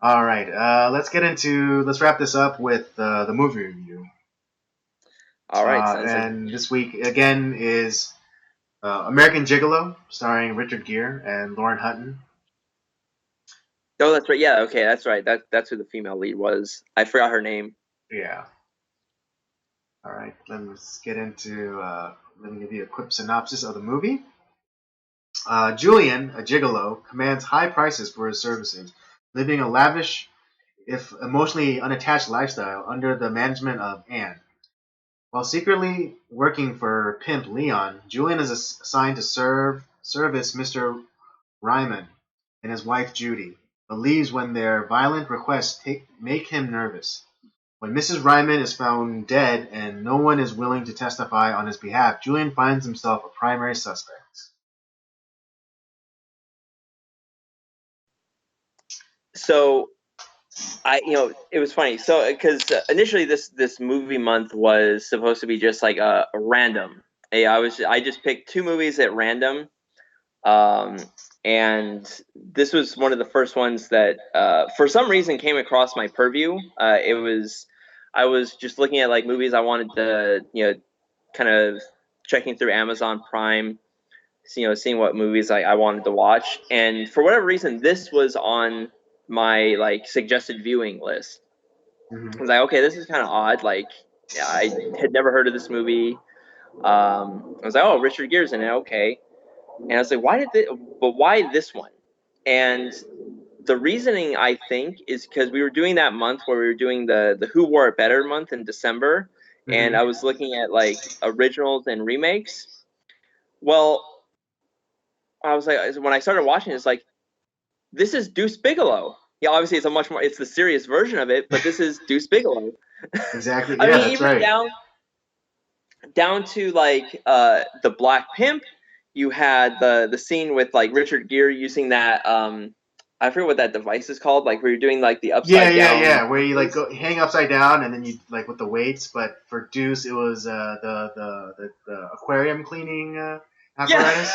All right, let's wrap this up with the movie review. All right, sounds like. And this week again is American Gigolo, starring Richard Gere and Lauren Hutton. Oh, that's right. Yeah, okay, that's right. That's who the female lead was. I forgot her name. Yeah. All right, let me give you a quick synopsis of the movie. Julian, a gigolo, commands high prices for his services, living a lavish, if emotionally unattached lifestyle under the management of Anne. While secretly working for pimp Leon, Julian is assigned to service Mr. Ryman and his wife Judy, but leaves when their violent requests make him nervous. When Mrs. Ryman is found dead and no one is willing to testify on his behalf, Julian finds himself a primary suspect. So it was funny. So because initially this movie month was supposed to be just like a random. I just picked 2 movies at random, and this was one of the first ones that for some reason came across my purview. I was just looking at like movies I wanted to kind of checking through Amazon Prime, seeing what movies I wanted to watch, and for whatever reason this was on my like suggested viewing list. I was like, okay, this is kind of odd. Like, yeah, I had never heard of this movie. I was like, oh, Richard Gere's in it, okay. And I was like, why this one? And the reasoning I think is because we were doing that month where we were doing the Who Wore It Better month in December, and Mm-hmm. I was looking at like originals and remakes. Well, I was like, when I started watching, it's like, this is Deuce Bigelow. Yeah, obviously it's the serious version of it, but this is Deuce Bigelow. Exactly. I Yeah, mean, that's even right. down to like the Black Pimp, you had the scene with like Richard Gere using that I forget what that device is called, like where you're doing like the Yeah, upside yeah, down yeah. Where you like punches. go hang upside down and then you like with the weights, but for Deuce it was the aquarium cleaning Yeah, apparatus.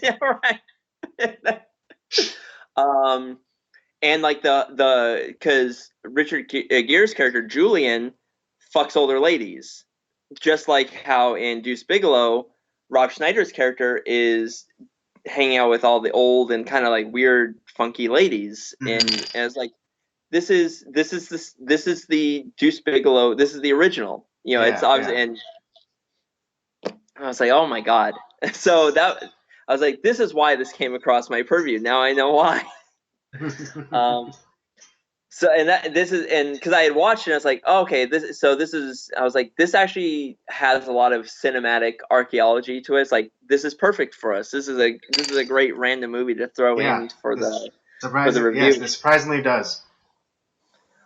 yeah, right. um, and like the because Richard Gere's character Julian fucks older ladies, just like how in Deuce Bigelow, Rob Schneider's character is hanging out with all the old and kind of like weird, funky ladies, and Mm-hmm. it's like this is the Deuce Bigelow. This is the original. It's Yeah, obviously, yeah. and I was like, oh my god. So that I was like, this is why this came across my purview. Now I know why. Um, so and that this is and because I had watched it, I was like, oh, okay, this is. I was like, this actually has a lot of cinematic archaeology to it. It's like this is perfect for us. This is a great random movie to throw Yeah, in for this the surprising. Yes, review. this surprisingly does.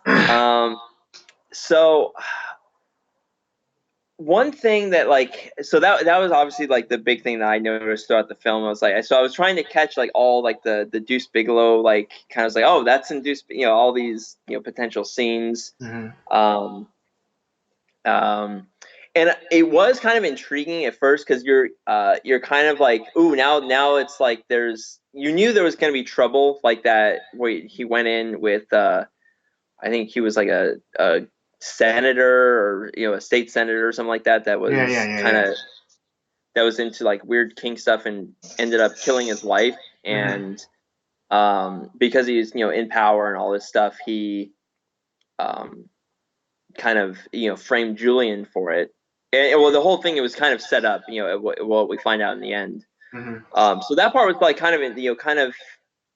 Um, so one thing that like that was obviously like the big thing that I noticed throughout the film. I was like, so I was trying to catch like all like the Deuce Bigelow like kind of like, oh, that's in Deuce, all these potential scenes. Mm-hmm. Um, and it was kind of intriguing at first because you're kind of like, ooh, now it's like you knew there was going to be trouble like that. Where he went in with I think he was like a senator or a state senator or something like that. That Yeah, yeah, was yeah, kind yeah. of that was into like weird kink stuff and ended up killing his wife. Mm-hmm. And because he's in power and all this stuff, he um, kind of framed Julian for it. And well, the whole thing, it was kind of set up. What we find out in the end. Mm-hmm. So that part was like kind of kind of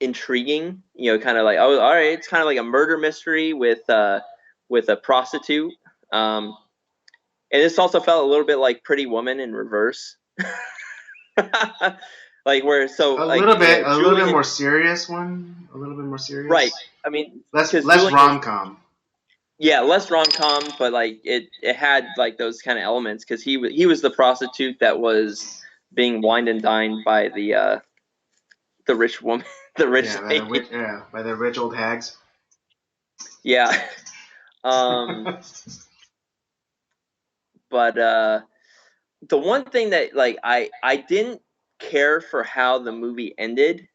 intriguing. Kind of like, oh, all right, it's kind of like a murder mystery with a prostitute. And this also felt a little bit like Pretty Woman in reverse. Like where so like A little bit Julian, more serious one. A little bit more right? serious. I mean, because Less Julian is, rom com. yeah, less rom-com, but like it had like those kind of elements because he was the prostitute that was being wined and dined by the rich woman, the rich Yeah, lady. by the rich old hags. Yeah. um but the one thing that like I didn't care for how the movie ended,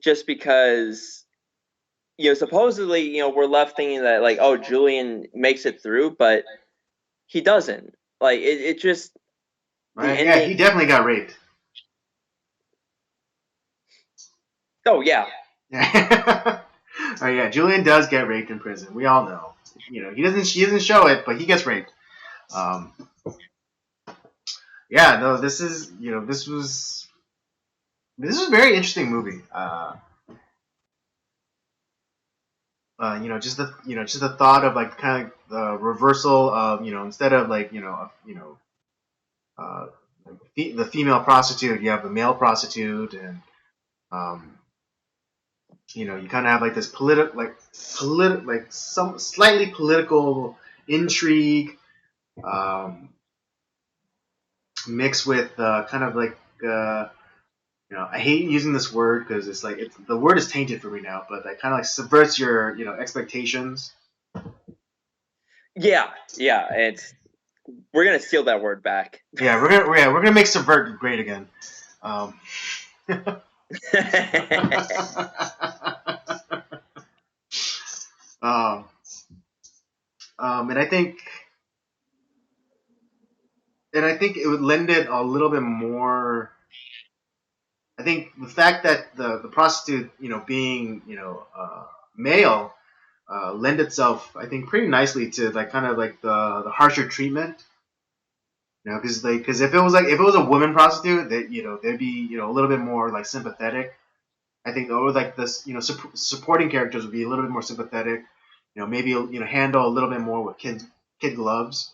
just because supposedly we're left thinking that like, oh, Julian makes it through, but he doesn't. Like it just the Right? Yeah, he ending. definitely got raped. Oh yeah. Yeah. Oh yeah, Julian does get raped in prison. We all know. He doesn't show it, but he gets raped. Um, yeah, no, this was a very interesting movie. Just the thought of like kind of the reversal of instead of like uh, the female prostitute, you have the male prostitute, and um, you kind of have like this some slightly political intrigue mixed with kind of like I hate using this word because the word is tainted for me now, but that kind of like subverts your expectations. Yeah, we're gonna steal that word back. Yeah, we're gonna make subvert great again. Um, um, and I think it would lend it a little bit more. I think the fact that the prostitute, being male, lend itself, I think, pretty nicely to like kind of like the harsher treatment. Because if it was a woman prostitute, that they'd be a little bit more like sympathetic. I think or like this supporting characters would be a little bit more sympathetic. Maybe handle a little bit more with kid gloves.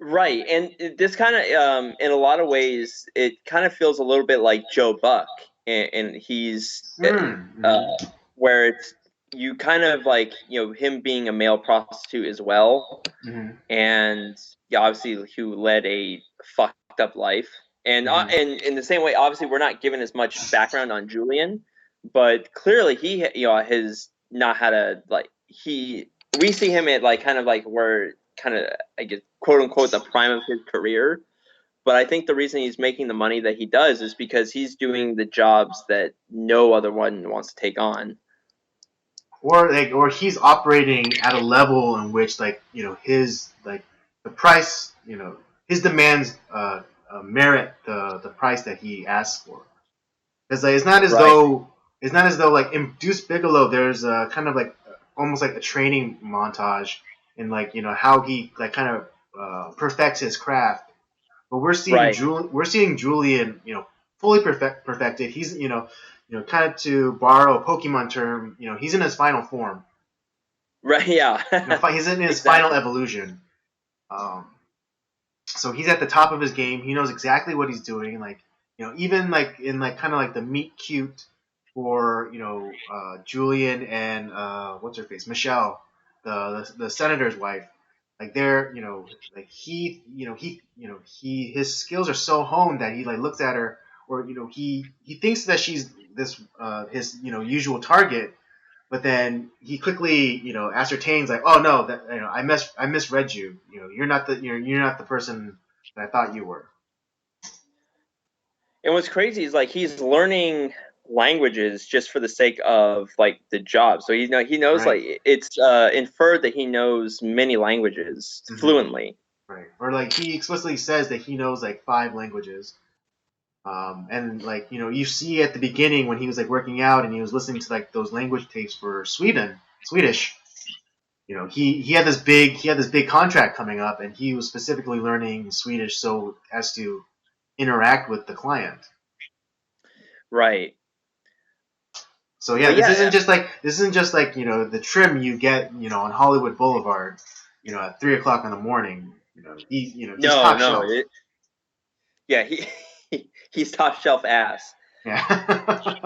Right, and this kind of, in a lot of ways, it kind of feels a little bit like Joe Buck, and he's Mm-hmm. where it's you kind of like him being a male prostitute as well, Mm-hmm. and yeah, obviously who led a fucked up life, Mm-hmm. and in the same way, obviously we're not given as much background on Julian, but clearly he has not had a like he we see him at like kind of like where kind of I guess quote unquote the prime of his career. But I think the reason he's making the money that he does is because he's doing the jobs that no other one wants to take on. Or he's operating at a level in which his the price his demands merit the price that he asks for. Because Right, it's not as though like in Deuce Bigelow there's a kind of like almost like a training montage in like how he like kind of perfects his craft. But right, We're seeing Julian fully perfected. He's kind of to borrow a Pokemon term, he's in his final form. right. Yeah, He's in his final exactly. evolution. Um, so he's at the top of his game. He knows exactly what he's doing. Like even like in like kind of like the meet cute for Julian and what's her face, Michelle, the senator's wife. Like they're like he his skills are so honed that he like looks at her, or he thinks that she's this his usual target, but then he quickly ascertains like, oh no, that I misread you. You're not the person that I thought you were. And what's crazy is like he's learning languages just for the sake of like the job. So he knows Right. like it's inferred that he knows many languages Mm-hmm. fluently. Right. Or like he explicitly says that he knows like 5 languages. And like you see at the beginning when he was like working out and he was listening to like those language tapes for Swedish. He had this big contract coming up, and he was specifically learning Swedish so as to interact with the client. Right. So yeah, But yeah, this isn't just like the trim you get on Hollywood Boulevard, at 3 o'clock in the morning. He's no, top no. shelf. Yeah, he's top shelf ass. Yeah.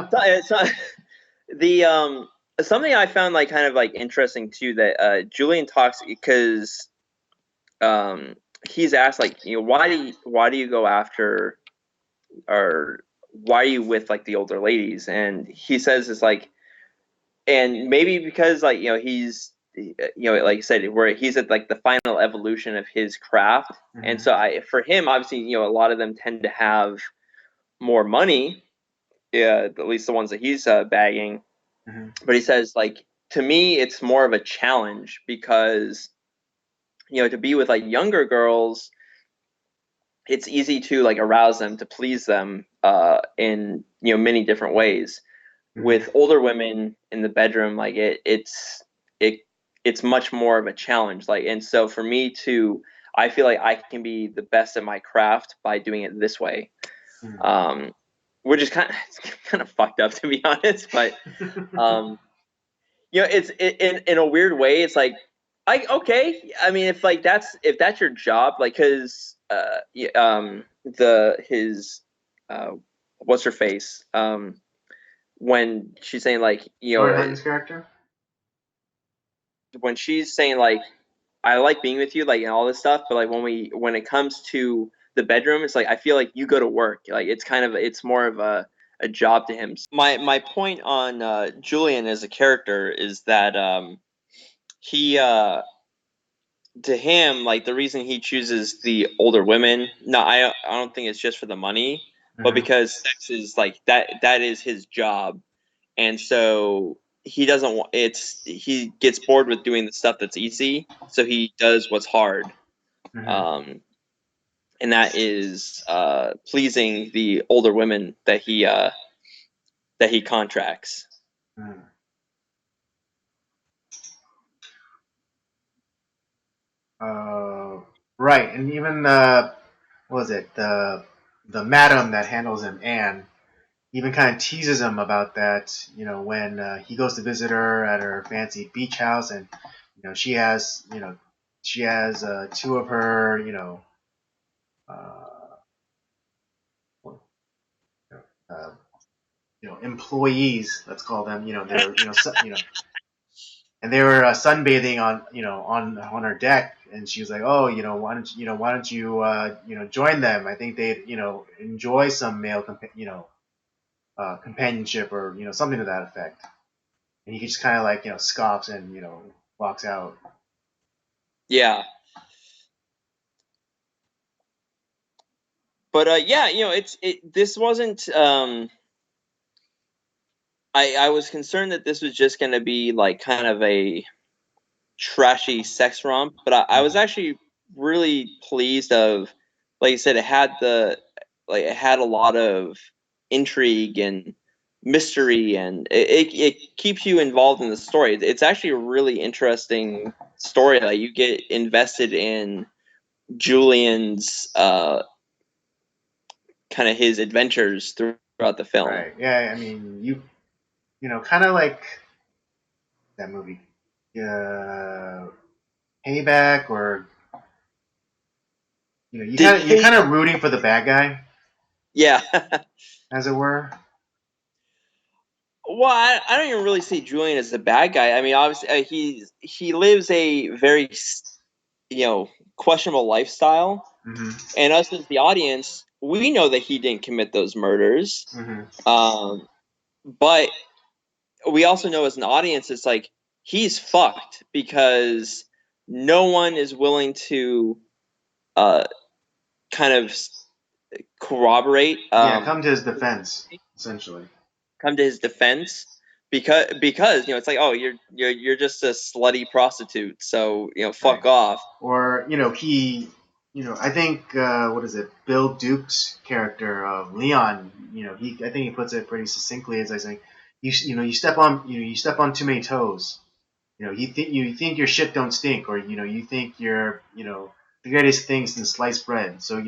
So, it's not, the something I found like kind of like interesting too that Julian talks because um he's asked like why do you go after or why are you with like the older ladies, and he says it's like, and maybe because like he's like I said where he's at like the final evolution of his craft, and Mhm. so I for him obviously a lot of them tend to have more money, yeah, at least the ones that he's bagging. Mm-hmm. But he says, like, to me, it's more of a challenge because, to be with like younger girls, it's easy to like arouse them, to please them in many different ways. Mm-hmm. With older women in the bedroom, like it it's much more of a challenge. Like, and so for me to, I feel like I can be the best at my craft by doing it this way, um, which is kind of fucked up, to be honest. But um, in a weird way, it's like, okay. I mean, if that's your job, like, because the his what's her face, when she's saying, like, Lauren Hutton's character. when she's saying, like, I like being with you, like, and all this stuff, but like when it comes to the bedroom, it's like I feel like you go to work, like it's more of a job to him. My point on Julian as a character is that he to him, like, the reason he chooses the older women, no, I don't think it's just for the money, but Mm-hmm. because sex is like that is his job, and so he doesn't want he gets bored with doing the stuff that's easy, so he does what's hard, Mm-hmm. um, and that is pleasing the older women that he contracts. Mm-hmm. Right, and even what was it, the madam that handles him, Anne, even kind of teases him about that. When he goes to visit her at her fancy beach house, and she has two of her uh, uh, employees. Let's call them. They're and they were sunbathing on her deck, and she was like, "Oh, why don't you join them? I think they'd enjoy some male companionship, or something to that effect." And he just kind of like scoffs and walks out. Yeah, but yeah, this wasn't. I was concerned that this was just going to be like kind of a trashy sex romp, but I was Mm-hmm. actually really pleased of, like you said, it had a lot of intrigue and mystery, and it keeps you involved in the story. It's actually a really interesting story. Like, you get invested in Julian's kind of his adventures throughout the film. Right. Yeah. I mean, kind of like that movie, uh, Payback, or you Did kind of you're he? kind of rooting for the bad guy, Yeah. as it were. Well, I don't even really see Julian as the bad guy. I mean, obviously, he lives a very questionable lifestyle, Mm-hmm. and us as the audience, we know that he didn't commit those murders. Mm-hmm. Um, but we also know as an audience, it's like he's fucked because no one is willing to uh, kind of corroborate, Yeah, come to his defense, essentially. come to his defense, because it's like, oh, you're just a slutty prostitute, so Right. fuck off. Or I think what is it? Bill Duke's character of Leon. I think he puts it pretty succinctly as I say, you step on too many toes. You think your shit don't stink, or you think you're the greatest thing since sliced bread. So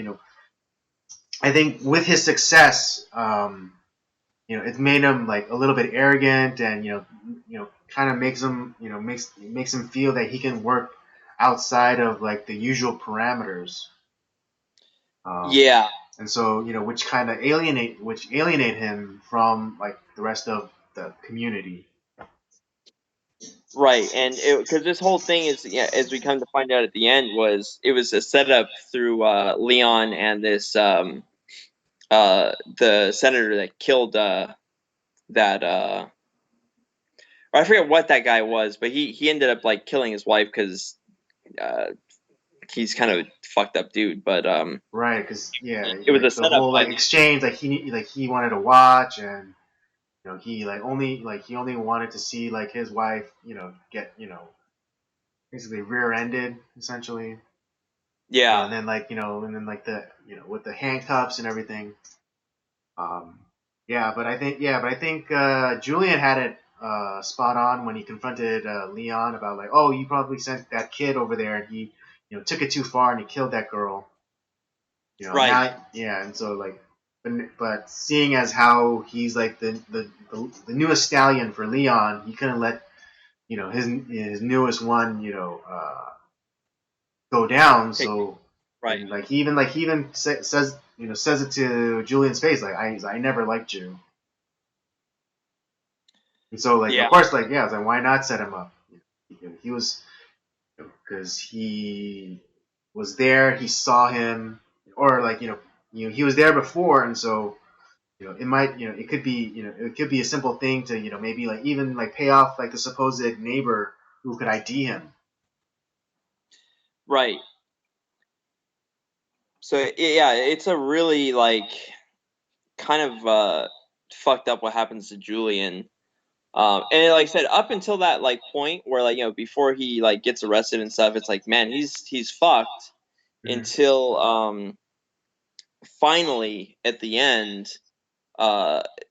I think with his success, it's made him like a little bit arrogant, and kind of makes him feel that he can work outside of like the usual parameters. Um, Yeah, and so which alienate him from like the rest of the community. right. And because this whole thing is, yeah, as we come to find out at the end, it was a setup through Leon and this the senator that killed that or I forget what that guy was, but he ended up like killing his wife because uh he's kind of a fucked up dude, but Right, because yeah, it was a like the setup. whole I like mean, exchange, like he wanted to watch, and he only wanted to see like his wife, get basically rear-ended essentially, yeah, and then and then like the with the handcuffs and everything. Um, but I think Julian had it spot on when he confronted Leon about like, oh, you probably sent that kid over there, and he took it too far and he killed that girl. right. Now, yeah, and so like, but seeing as how he's like the newest stallion for Leon, he couldn't let his newest one go down. Take, So right. and like he even says says it to Julian's face like I never liked you. And so like of Yeah, course like yeah, I was like why not set him up? He was because he was there, he saw him, or like he was there before, and so it might it could be it could be a simple thing to maybe like even like pay off like the supposed neighbor who could ID him. right. So yeah, it's a really like kind of fucked up what happens to Julian. And like I said, up until that like point where like before he like gets arrested and stuff, it's like man, he's fucked Mm-hmm. until finally at the end,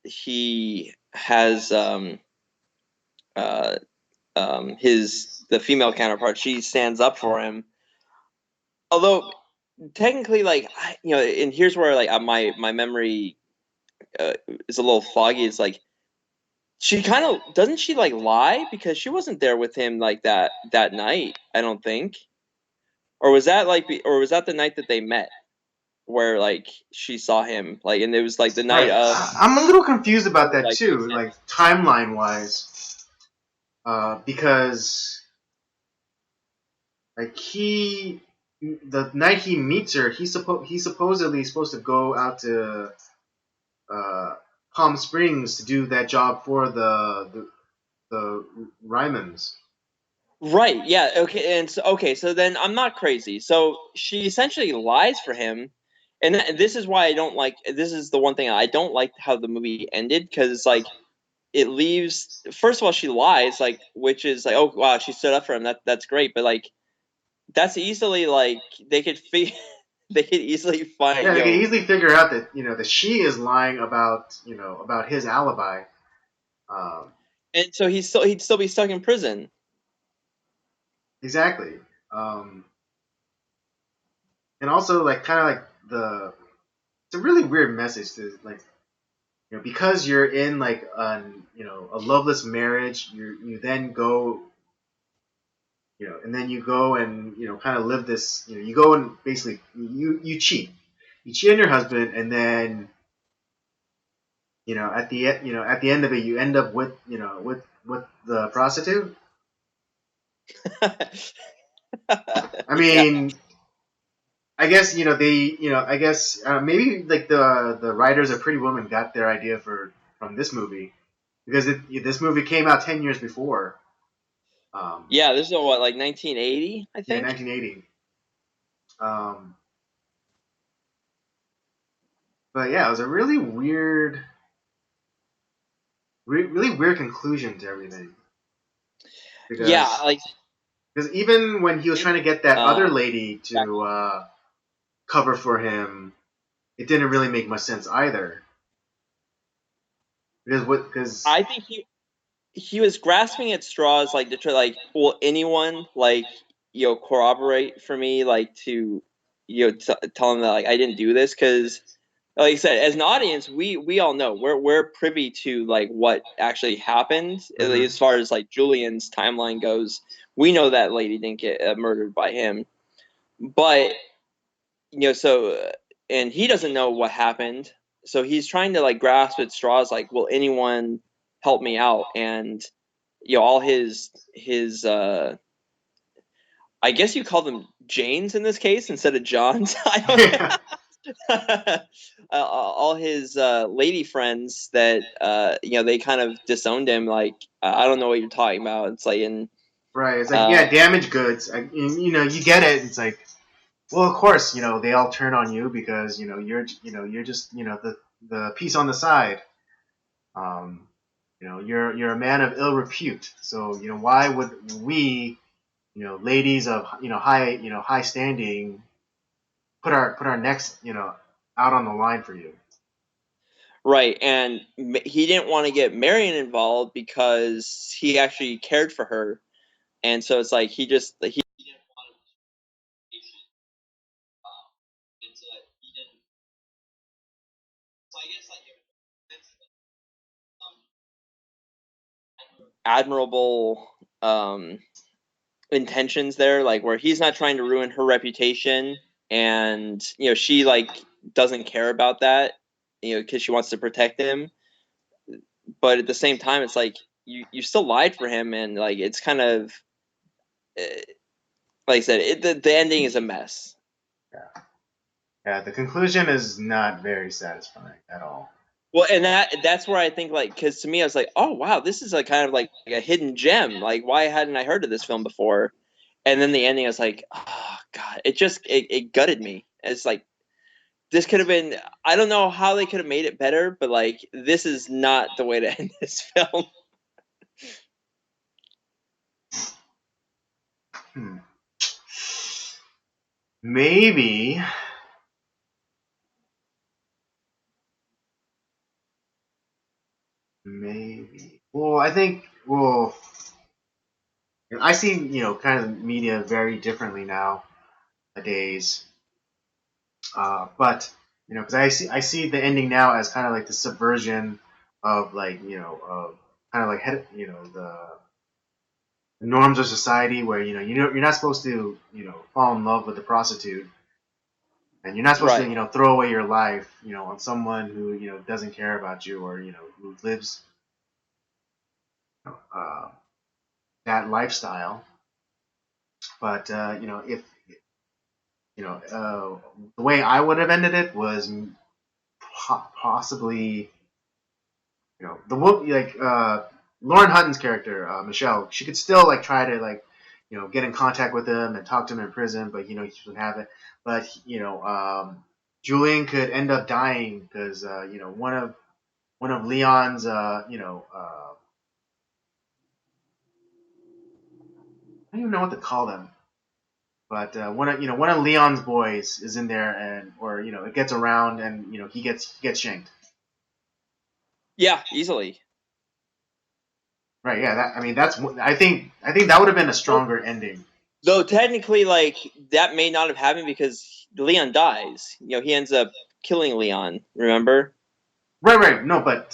he has uh his the female counterpart. She stands up for him. Although technically, like and here's where like my memory is a little foggy. It's like she kind of doesn't she like lie because she wasn't there with him like that night. I don't think, or was that like, or was that the night that they met where like she saw him like, and it was like the night Right. of I'm a little confused about that like they too, met. like timeline wise, because like the night he meets her, he's supposedly supposed to go out to uh, Palm Springs to do that job for the Rymans. Right. Yeah. Okay. And so, okay. So then I'm not crazy. So she essentially lies for him, and this is why I don't like. This is the one thing I don't like how the movie ended because it's like it leaves. First of all, she lies, like which is like, oh wow, she stood up for him. That's great, but like that's easily like they could they could easily find Yeah, they can easily figure out that that she is lying about about his alibi. Um, and so he'd still be stuck in prison. exactly. Um, and also like kind of like it's a really weird message to like because you're in like a loveless marriage, you then go and then you go and kind of live this you go and basically you cheat on your husband, and then at the at the end of it you end up with with the prostitute. I Yeah. mean, I guess I guess maybe like the writers of Pretty Woman got their idea from this movie because this movie came out 10 years before. Yeah. This is what like 1980, I Yeah, think. 1980. Um, but yeah, it was a really weird conclusion to everything Yeah. because Like. even when he was trying to get that other Um. lady to cover for him, it didn't really make much sense either. Because I think he was grasping at straws like to try like will anyone like corroborate for me like to tell him that like I didn't do this because like I said as an audience we all know we're privy to like what actually happened at least mhm. as far as like Julian's timeline goes. We know that lady didn't get murdered by him, but so and he doesn't know what happened, so he's trying to like grasp at straws like will anyone help me out, and all his I guess you call them Janes in this case instead of Johns. I Yeah, don't all his lady friends that they kind of disowned him like I don't know what you're talking about. It's like in right. It's like uh yeah, damaged goods. You get it. It's like well, of course, they all turn on you because you're just the piece on the side. Um, you're a man of ill repute. So why would we, ladies of high standing, put our necks out on the line for you? Right, and he didn't want to get Marion involved because he actually cared for her, and so it's like he just he didn't want to be patient, and so that he didn't. So I guess like it's admirable intentions there, like where he's not trying to ruin her reputation, and she like doesn't care about that, because she wants to protect him, but at the same time, it's like you still lied for him, and like it's kind of like I said, the ending is a mess. Yeah, yeah. The conclusion is not very satisfying at all. Well, and that's where I think, like, because to me, I was like, oh wow, this is like kind of like a hidden gem. Like, why hadn't I heard of this film before? And then the ending, I was like, oh god, it gutted me. It's like this could have been. I don't know how they could have made it better, but like this is not the way to end this film. Hmm. Maybe, maybe. Well, I think. Well, I see kind of media very differently nowadays. But because I see the ending now as kind of like the subversion of like of kind of like the norms of society where you're not supposed to fall in love with a prostitute, and you're not supposed to Right. throw away your life on someone who doesn't care about you, or who lives uh, that lifestyle. But if the way I would have ended it was possibly the like Lauren Hutton's character, Michelle, she could still like try to like get in contact with him and talk to him in prison, but he wouldn't have it. But Julian could end up dying because one of Leon's I don't even know what to call them, but one of Leon's boys is in there, and or it gets around, and he gets shanked. Yeah, easily. Right? Yeah. That I mean that's I think that would have been a stronger ending. Though technically, like that may not have happened because Leon dies. He ends up killing Leon. Remember, Right, right. No, but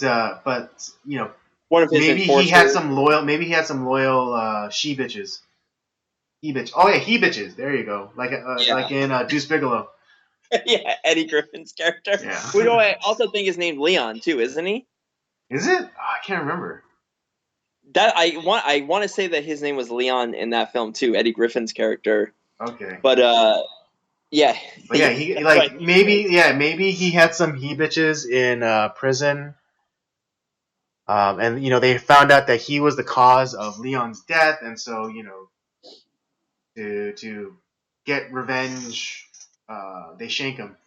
one of his enforcers. maybe he had some loyal she bitches. He bitch. Oh yeah, he bitches. There you go. Like Yeah, in Deuce Bigelow. yeah. Eddie Griffin's character. Yeah. We know. I also think his name's Leon too, isn't he? Is it? Oh, I can't remember. That I want to say that his name was Leon in that film too. Eddie Griffin's character. Okay. But yeah, But yeah, yeah. he That's right. like maybe he had some he bitches in prison. And they found out that he was the cause of Leon's death, and so to get revenge, they shank him.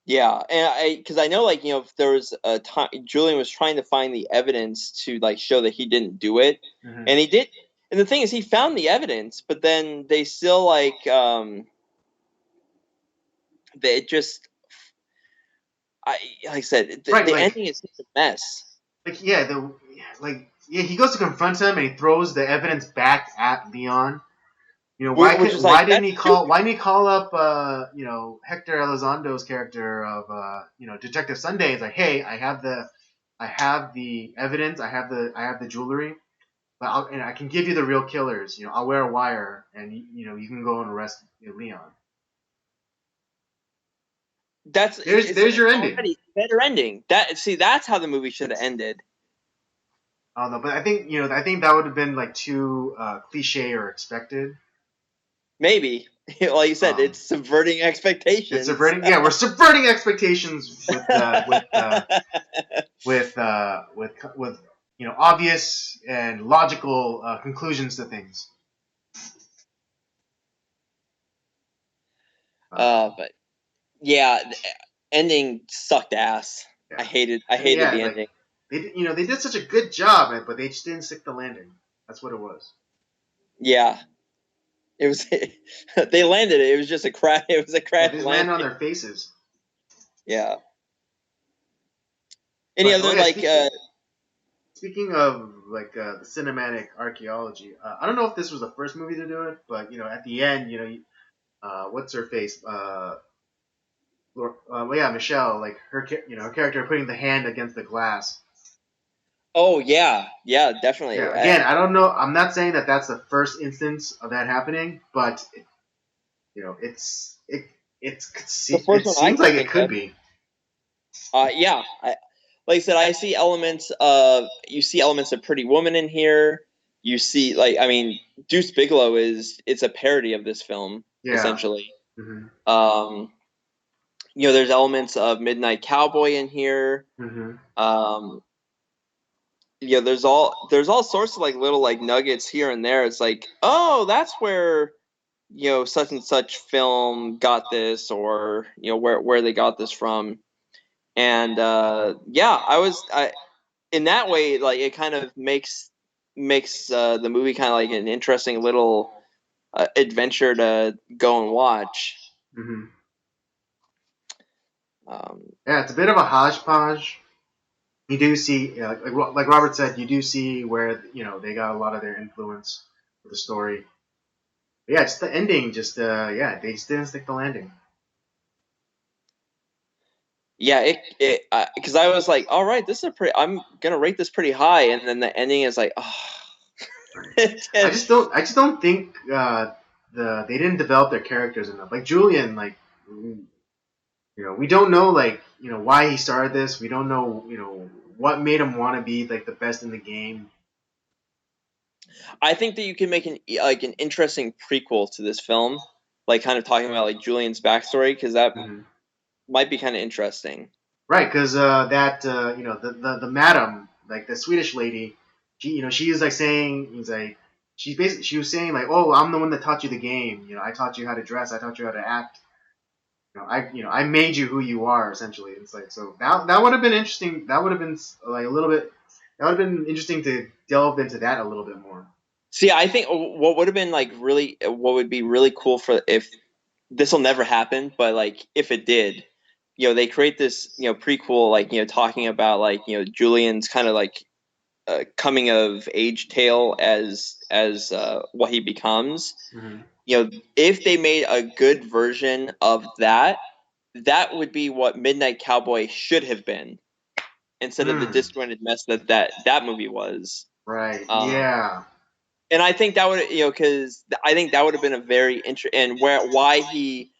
Yeah, and because I know, like if there was a time Julian was trying to find the evidence to like show that he didn't do it, Mm-hmm. and he did. And the thing is, he found the evidence, but then they still they just like I said, Right, the ending is such a mess. yeah, he goes to confront him, and he throws the evidence back at Leon. Which is like that's stupid. Why didn't he call up Hector Elizondo's character of Detective Sunday? He's like, hey, I have the evidence, I have the jewelry, but and I can give you the real killers. I'll wear a wire, and you can go and arrest Leon. That's There's your ending. already better ending. That's how the movie should have ended. I don't know, but I think that would have been like too cliche or expected. Maybe, like you said, Um, it's subverting it's expectations. subverting. Yeah, we're subverting expectations with obvious and logical conclusions to things. Um, But yeah, the ending sucked ass. I yeah, hated I and hated yeah, the like ending. they did such a good job, but they just didn't stick the landing. That's what it was. Yeah, it was. They landed it. It was just a crash. It was a Yeah, crash they just landed on landing. their faces. Yeah. Any But oh other yeah, like? speaking of like the cinematic archaeology, I don't know if this was the first movie to do it, but at the end, what's her face? Well, yeah, Michelle, like her character putting the hand against the glass. Oh yeah, yeah, definitely. Yeah, again, I don't know. I'm not saying that that's the first instance of that happening, but The first it one I seems can like it think could of. be. Yeah. Like I said, I see elements of you see elements of Pretty Woman in here. You see, like, I mean, Deuce Bigelow it's a parody of this film Yeah. essentially. Hmm. Um, there's elements of Midnight Cowboy in here. Hmm. Um, there's all sorts of like little like nuggets here and there. It's like, oh, that's where such and such film got this, or where they got this from. And yeah, I in that way, like it kind of makes the movie kind of like an interesting little adventure to go and watch. Hmm. Um, Yeah, it's a bit of a hodgepodge. You do see, like Robert said, you do see where they got a lot of their influence for the story. But yeah, just the ending, just yeah, they just didn't stick the landing. yeah, it because I was like, all right, this is a pretty. I'm gonna rate this pretty high, and then the ending is like, oh, Right. it just, I just don't think they didn't develop their characters enough. Like Julian, like we don't know why he started this. We don't know what made him want to be like the best in the game. I think that you can make an interesting prequel to this film, like kind of talking about like Julian's backstory, because that Hmm. might be kind of interesting. Right, because that the madam, like the Swedish lady, she was like saying he's like she was saying like, oh, I'm the one that taught you the game. I taught you how to dress. I taught you how to act. I made you who you are essentially. It's like, so that would have been interesting. That would have been like a little bit. That would have been interesting to delve into that a little bit more. See, I think what would have been like really, what would be really cool for if this will never happen, but like if it did, they create this, prequel, like, talking about like, Julian's kind of like coming of age tale as what he becomes. Hmm. If they made a good version of that, that would be what Midnight Cowboy should have been instead of the Hmm. disjointed mess that movie was. Right. Um, Yeah. and I think that would because I think that would have been a very interesting and why he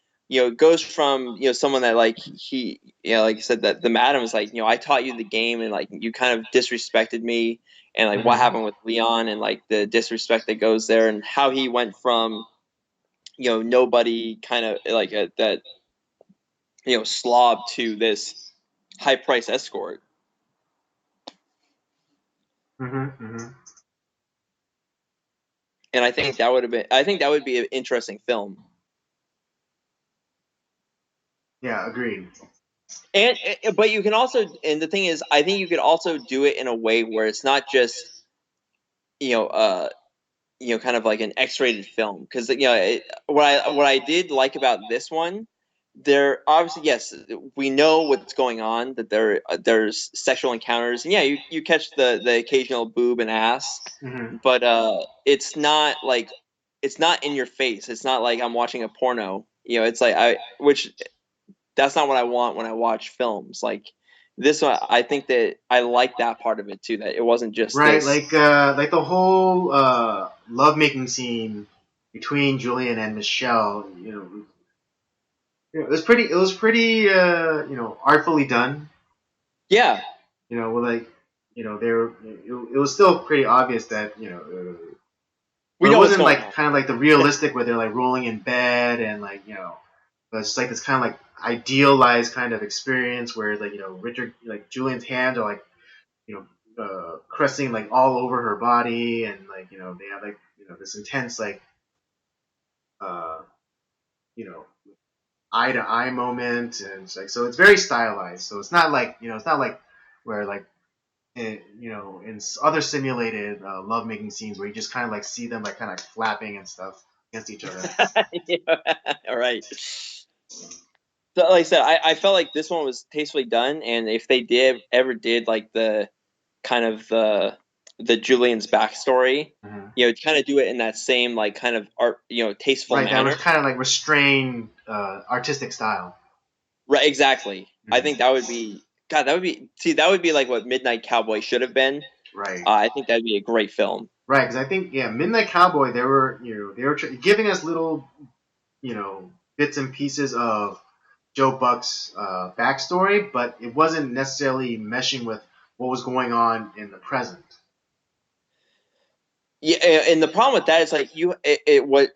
goes from someone that like he like I said that the madam is like I taught you the game and like you kind of disrespected me and like what Hmm. happened with Leon and like the disrespect that goes there and how he went from nobody kind of like that slob to this high price escort. Hmm. Hmm. And I think that would be an interesting film. Yeah. Agreed. And but you can also, and the thing is, I think you could also do it in a way where it's not just you know uh kind of like an X-rated film because what I did like about this one, there obviously yes we know what's going on that there's sexual encounters and yeah you catch the occasional boob and ass, Hmm. but it's not like it's not in your face. It's not like I'm watching a porno. It's like I which that's not what I want when I watch films. Like this one, I think that I like that part of it too. That it wasn't just Right, this. like the whole lovemaking scene between Julian and Michelle. It was pretty artfully done. Yeah, With like they were it was still pretty obvious that we but it know what's wasn't going like on. kind of like the realistic where they're like rolling in bed and like but it's like this kind of like idealized kind of experience where like Richard like Julian's hands are like caressing like all over her body and like they have like this intense like uh you know eye to eye moment, and it's like so it's very stylized. So it's not like it's not like where like in other simulated lovemaking scenes where you just kind of like see them like kind of like flapping and stuff against each other. Yeah, all right. So, like I said, I felt like this one was tastefully done, and if they did ever did like the kind of the Julian's backstory, Mhm. kind of do it in that same like kind of art, tasteful Right, that was manner. kind of like restrained artistic style. Right, exactly. I think Mhm. that would be God. That would be like what Midnight Cowboy should have been. Right. I think that'd be a great film. Right, because I think Midnight Cowboy they were they were giving us little bits and pieces of Joe Buck's backstory, but it wasn't necessarily meshing with what was going on in the present. Yeah, and the problem with that is like what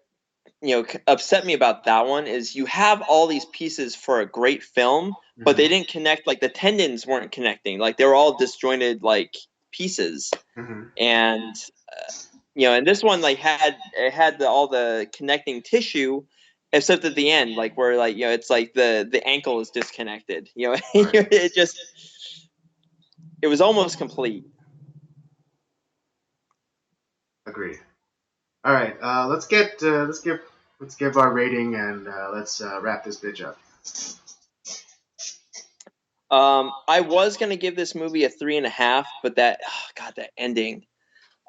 upset me about that one is you have all these pieces for a great film, but they Mm-hmm. didn't connect. Like the tendons weren't connecting. Like they were all disjointed like pieces, Mm-hmm. and and this one like had all the connecting tissue, except at the end, like where like it's like the ankle is disconnected. Right. It was almost complete. Agreed. All right. Let's give our rating and let's wrap this bitch up. I was gonna give this movie a 3.5, but God, that ending.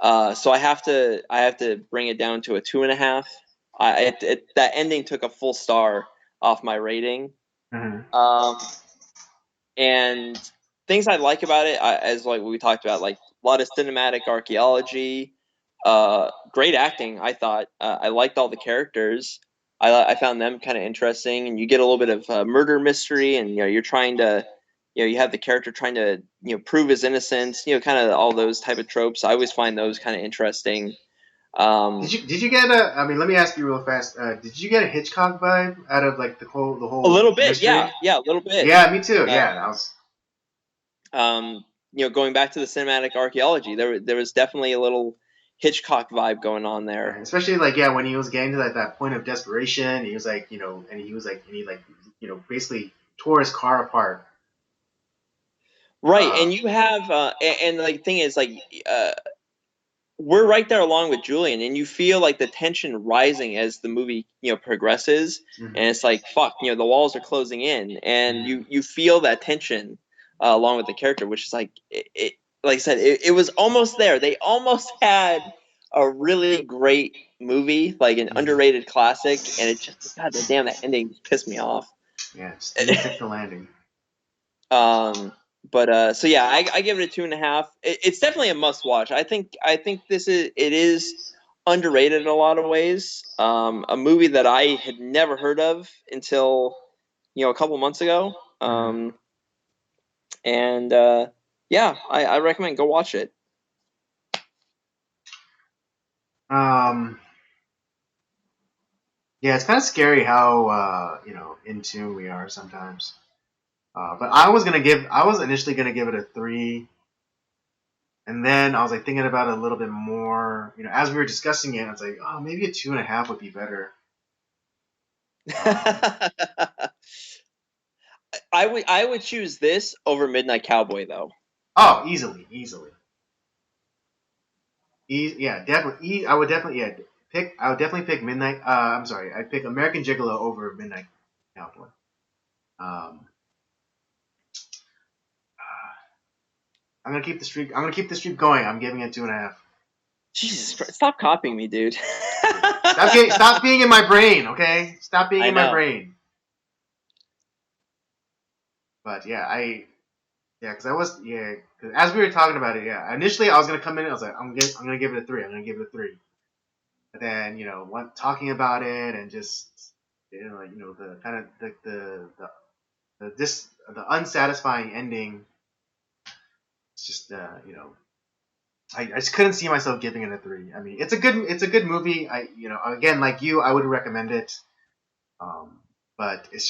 So I have to bring it down to a 2.5. That ending took a full star off my rating. Mm-hmm. Um, and things I like about it, as like we talked about, like a lot of cinematic archaeology, great acting. I thought I liked all the characters. I found them kind of interesting, and you get a little bit of murder mystery, and you're trying to, you have the character trying to prove his innocence. Kind of all those type of tropes. I always find those kind of interesting. Um, Did you get a? I mean, let me ask you real fast. Did you get a Hitchcock vibe out of like the a whole little bit, mystery? yeah, a little bit. Yeah, me too. Uh, Yeah, that was going back to the cinematic archaeology, there was definitely a little Hitchcock vibe going on right. there. Especially like when he was getting to that point of desperation, he was like and he was like and he like basically tore his car apart. Right, Uh, and you have and like thing is like uh we're right there along with Julian, and you feel like the tension rising as the movie progresses, and mhm, it's like fuck, the walls are closing in, and mhm, you feel that tension along with the character, which is like like I said, it was almost there. They almost had a really great movie, like an mhm. underrated classic, and it just God damn that ending just pissed me off. Yeah, just didn't stick the landing. Um, but so yeah, I give it a 2.5. It's definitely a must watch. I think it is underrated in a lot of ways. A movie that I had never heard of until a couple months ago. Mhm. And yeah, I recommend go watch it. Um, yeah, it's kind of scary how in tune we are sometimes. But I was initially gonna give it a 3, and then I was like thinking about it a little bit more. As we were discussing it, I was like, oh, maybe a 2.5 would be better. Um, I would choose this over Midnight Cowboy though. oh, easily, easily. Yeah, definitely. I would definitely pick. I would definitely pick Midnight. I'm sorry. I'd pick American Gigolo over Midnight Cowboy. Um, I'm gonna keep the streak. I'm gonna keep the streak going. I'm giving it 2.5. Jesus Christ, stop copying me, dude. Stop being in my brain. Okay, stop being I in my know. brain. But yeah, because I was because as we were talking about it, yeah. Initially, I was gonna come in. I was like, I'm gonna give it a 3. I'm gonna give it a 3. But then talking about it and just the kind of the unsatisfying ending. It's just I just couldn't see myself giving it a 3. I mean, it's a good movie. I again like you, I would recommend it. Um, but it's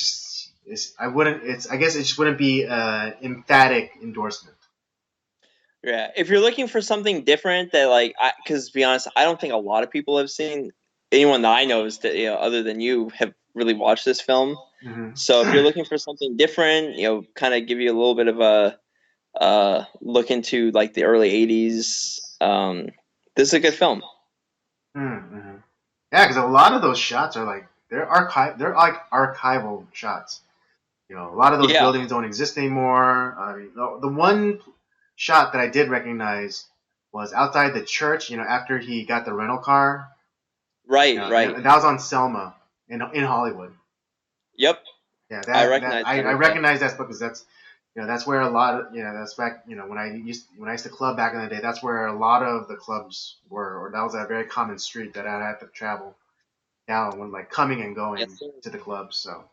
just I wouldn't. I guess it just wouldn't be an emphatic endorsement. Yeah, if you're looking for something different that because to be honest, I don't think a lot of people have seen anyone that I know is that other than you have really watched this film. Hmm. So if you're looking for something different, kind of give you a little bit of a look into like the early '80s. This is a good film. Mm-hmm. Yeah, because a lot of those shots are like they're like archival shots. A lot of those Yeah, buildings don't exist anymore. I mean, the one shot that I did recognize was outside the church. After he got the rental car. right, right. And that was on Selma in Hollywood. Yep, Yeah, I that recognize that I as well. recognize that because that's where a lot of that's back when I used to club back in the day. That's where a lot of the clubs were, or that was a very common street that I had to travel down when like coming and Yes, going sir. to the clubs. So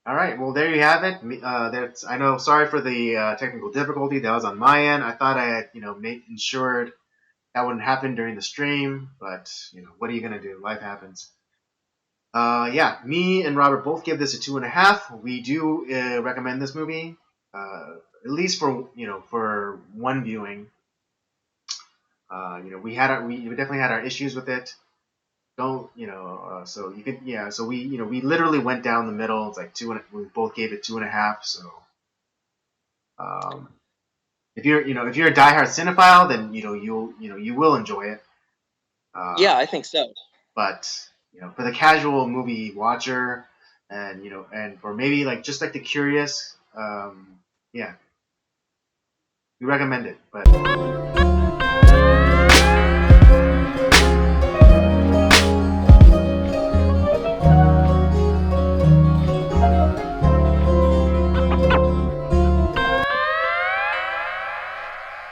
all right, well there you have it. That's I know. Sorry for the technical difficulty that was on my end. I thought I had made ensured that wouldn't happen during the stream, but what are you gonna do? Life happens. Yeah, me and Robert both give this a 2.5. We do recommend this movie, at least for one viewing. We definitely had our issues with it. Don't so you could yeah so we literally went down the middle. It's like two and we both gave it 2.5. So um, if you're a diehard cinephile, then you will enjoy it. Uh, Yeah, I think so. But for the casual movie watcher, and for maybe like just like the curious, yeah, we recommend it. But